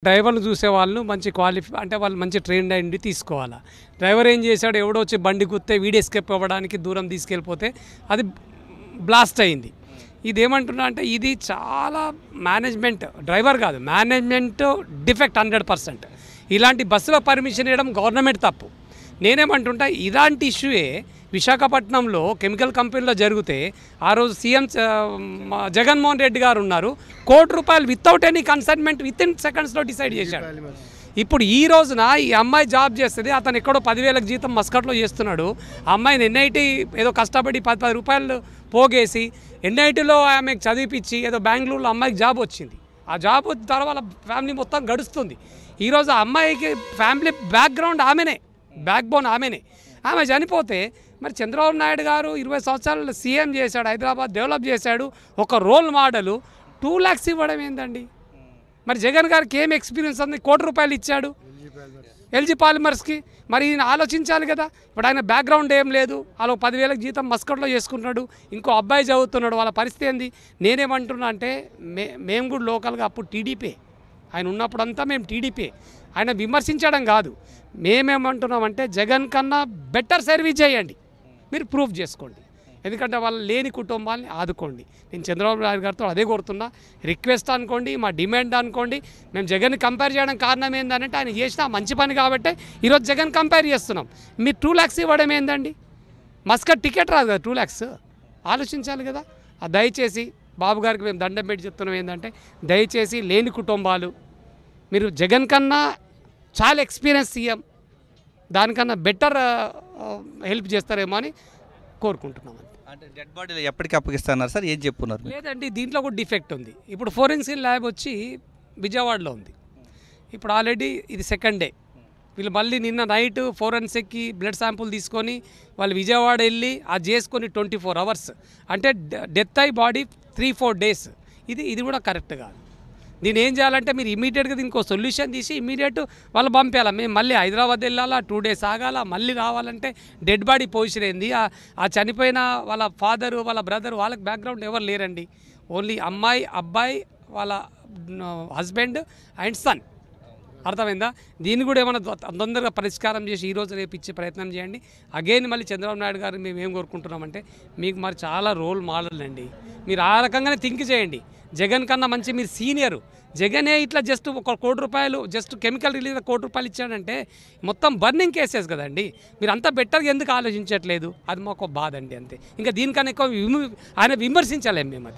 డ్రైవర్లు చూసేవాళ్ళు మంచి అంటే వాళ్ళు మంచి ట్రైన్డ్ అయ్యి తీసుకోవాలా. డ్రైవర్ ఏం చేశాడు, ఎవడో వచ్చి బండి గుత్తే వీడు ఎస్కేప్ అవ్వడానికి దూరం తీసుకెళ్ళిపోతే అది బ్లాస్ట్ అయింది. ఇదేమంటున్నా అంటే ఇది చాలా మేనేజ్మెంట్, డ్రైవర్ కాదు మేనేజ్మెంట్ డిఫెక్ట్ 100%. ఇలాంటి బస్సులో పర్మిషన్ ఇవ్వడం గవర్నమెంట్ తప్పు. నేనేమంటుంటా ఇలాంటి ఇష్యూయే విశాఖపట్నంలో కెమికల్ కంపెనీలో జరిగితే ఆ రోజు సీఎం జగన్మోహన్ రెడ్డి గారు ఉన్నారు, ₹1 కోటి వితౌట్ ఎనీ కన్సల్ట్మెంట్ విత్ ఇన్ సెకండ్స్లో డిసైడ్ చేశాడు. ఇప్పుడు ఈ రోజున ఈ అమ్మాయి జాబ్ చేస్తుంది, అతను ఎక్కడో 10,000 జీతం మస్కట్లో చేస్తున్నాడు. ఆ అమ్మాయిని ఎన్ఐటి ఏదో కష్టపడి ₹10 పోగేసి ఎన్ఐటిలో ఆమెకు చదివిపించి ఏదో బెంగళూరులో అమ్మాయికి జాబ్ వచ్చింది. ఆ జాబ్ వచ్చిన తర్వాత వాళ్ళ ఫ్యామిలీ మొత్తం గడుస్తుంది. ఈరోజు ఆ అమ్మాయికి ఫ్యామిలీ బ్యాక్గ్రౌండ్ ఆమెనే, బ్యాక్ బోన్ ఆమెనే. ఆమె చనిపోతే మరి చంద్రబాబు నాయుడు గారు 20 సంవత్సరాలు సీఎం చేశాడు, హైదరాబాద్ డెవలప్ చేశాడు, ఒక రోల్ మోడలు 2 lakhs ఇవ్వడం ఏందండి? మరి జగన్ గారికి ఏం ఎక్స్పీరియన్స్ ఉంది? ₹1 కోటి ఇచ్చాడు ఎల్జీ పాలిమర్స్కి. మరి ఈయన ఆలోచించాలి కదా. ఇప్పుడు ఆయన బ్యాక్గ్రౌండ్ ఏం లేదు, అలా 10,000 జీతం మస్కట్లో చేసుకుంటున్నాడు, ఇంకో అబ్బాయి చదువుతున్నాడు, వాళ్ళ పరిస్థితి ఏంది? నేనేమంటున్నా అంటే మేము కూడా లోకల్గా అప్పుడు టీడీపీ, ఆయన ఉన్నప్పుడంతా మేము టీడీపీ. ఆయన విమర్శించడం కాదు, మేమేమంటున్నామంటే జగన్ కన్నా బెటర్ సర్వీస్ చేయండి, మీరు ప్రూఫ్ చేసుకోండి. ఎందుకంటే వాళ్ళు లేని కుటుంబాలని ఆదుకోండి. నేను చంద్రబాబు నాయుడు గారితో అదే కోరుతున్నా, రిక్వెస్ట్ అనుకోండి, మా డిమాండ్ అనుకోండి. మేము జగన్ కంపేర్ చేయడం కారణం ఏంటంటే ఆయన చేసిన మంచి పని కాబట్టి ఈరోజు జగన్ కంపేర్ చేస్తున్నాం. మీరు 2 lakhs ఇవ్వడం ఏందండి? మస్కట్ టికెట్ రాదు కదా 2 lakhs, ఆలోచించాలి కదా. దయచేసి బాబు గారికి మేము దండం పెట్టి చెప్తున్నాం ఏంటంటే దయచేసి లేని కుటుంబాలు, మీరు జగన్ కన్నా చాలా ఎక్స్పీరియన్స్ సీఎం, దానికన్నా బెటర్ హెల్ప్ చేస్తారేమో అని కోరుకుంటున్నాం. అంటే డెడ్ బాడీలు ఎప్పటికీ అప్పగిస్తున్నారు సార్, ఏం చెప్పున్నారు? లేదండి, దీంట్లో కూడా డిఫెక్ట్ ఉంది. ఇప్పుడు ఫోరెన్సిక్ ల్యాబ్ వచ్చి విజయవాడలో ఉంది. ఇప్పుడు ఆల్రెడీ ఇది 2nd డే. వీళ్ళు మళ్ళీ నిన్న నైట్ ఫోరెన్సిక్కి బ్లడ్ శాంపుల్ తీసుకొని వాళ్ళు విజయవాడ వెళ్ళి అది చేసుకొని 24 hours అంటే డెత్ అయి బాడీ 3-4 days. ఇది కూడా కరెక్ట్ కాదు. దీన్ని ఏం చేయాలంటే మీరు ఇమీడియట్గా దీనికి సొల్యూషన్ తీసి ఇమీడియట్ వాళ్ళు పంపించాలి. మేము మళ్ళీ హైదరాబాద్ వెళ్ళాలా, 2 days ఆగాల, మళ్ళీ రావాలంటే డెడ్ బాడీ పొజిషన్ ఏంది? ఆ చనిపోయిన వాళ్ళ ఫాదరు వాళ్ళ బ్రదర్ వాళ్ళకి బ్యాక్గ్రౌండ్ ఎవరు లేరండి. ఓన్లీ అమ్మాయి, అబ్బాయి, వాళ్ళ హస్బెండ్ అండ్ సన్. అర్థమైందా? దీన్ని కూడా ఏమైనా తొందరగా పరిష్కారం చేసి ఈరోజు రేపు ఇచ్చే ప్రయత్నం చేయండి. అగైన్ మళ్ళీ చంద్రబాబు నాయుడు గారు మేము ఏం కోరుకుంటున్నామంటే మీకు మరి చాలా రోల్ మోడల్ అండి, మీరు ఆ రకంగానే థింక్ చేయండి. జగన్ కన్నా మంచి మీరు సీనియరు. జగనే ఇట్లా జస్ట్ ₹1 కోటి జస్ట్ కెమికల్ రిలీజ్ ₹1 కోటి ఇచ్చాడంటే మొత్తం బర్నింగ్ కేసెస్ కదండి. మీరు అంత బెటర్గా ఎందుకు ఆలోచించట్లేదు? అది మాకు బాధ అండి, అంతే. ఇంకా దీనికన్నా ఎక్కువ ఆయన విమర్శించలేము మేము. అది